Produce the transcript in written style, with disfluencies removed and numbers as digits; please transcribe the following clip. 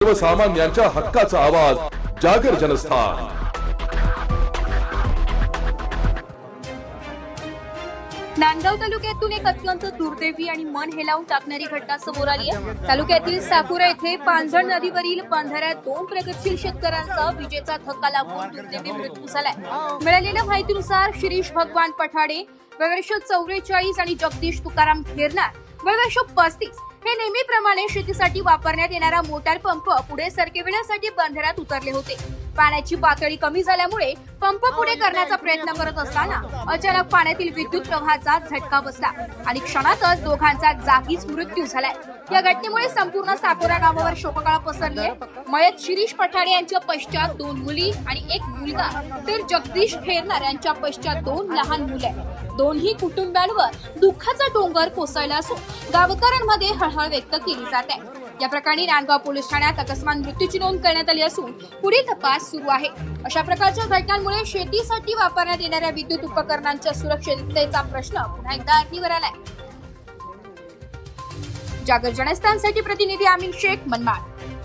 सर्वसामान्यांच्या हक्काचा आवाज जागर जनस्थान। नांदगाव तालुक्यातून एक अत्यंत दुर्दैवी आणि मन हेलावून टाकणारी घटना समोर आली आहे। तालुक्यातील साकुरा येथे पांझण नदीवरील बंधाऱ्यात 2 प्रगतशील शेतकऱ्यांचा विजेचा धक्का लागून दुर्दैवी मृत्यू झालाय। मिळालेल्या माहितीनुसार शिरीष भगवान पठाडे वर्ष 44 आणि जगदीश तुकाराम खेरनार वर्ष 35 हे नेहमीप्रमाणे शेतीसाठी वापरण्यात येणारा मोटार पंप पुढे सरकविण्यासाठी बंधाऱ्यात उतरले होते। पाण्याची पातळी कमी झाल्यामुळे पंप पुढे करण्याचा प्रयत्न करत असताना अचानक पाण्यातील विद्युत प्रवाहाचा झटका बसला आणि क्षणातच दोघांचा जागीच मृत्यू झालाय। या घटनेमुळे संपूर्ण साकुरा गावावर शोककळा पसरली आहे। मयत शिरीष पठाडे यांच्या पश्चात 2 मुली आणि 1 मुलगा तर जगदीश खेरनार यांच्या पश्चात 2 लहान मुले। दोन्ही कुटुंबांवर दुःखाचा डोंगर कोसळला असून गावकऱ्यांमध्ये हळहळ व्यक्त केली जाते। या प्रकरणी नांदगाव पोलीस ठाण्यात अकस्मात मृत्यूची नोंद करण्यात आली असून पुढील तपास सुरू आहे। अशा प्रकारच्या घटनांमुळे शेतीसाठी वापरण्यात येणाऱ्या विद्युत उपकरणांच्या सुरक्षिततेचा प्रश्न पुन्हा एकदा ऐरणीवर आलाय। जागर जनस्थानसाठी प्रतिनिधी आमिर शेख, मनमाड।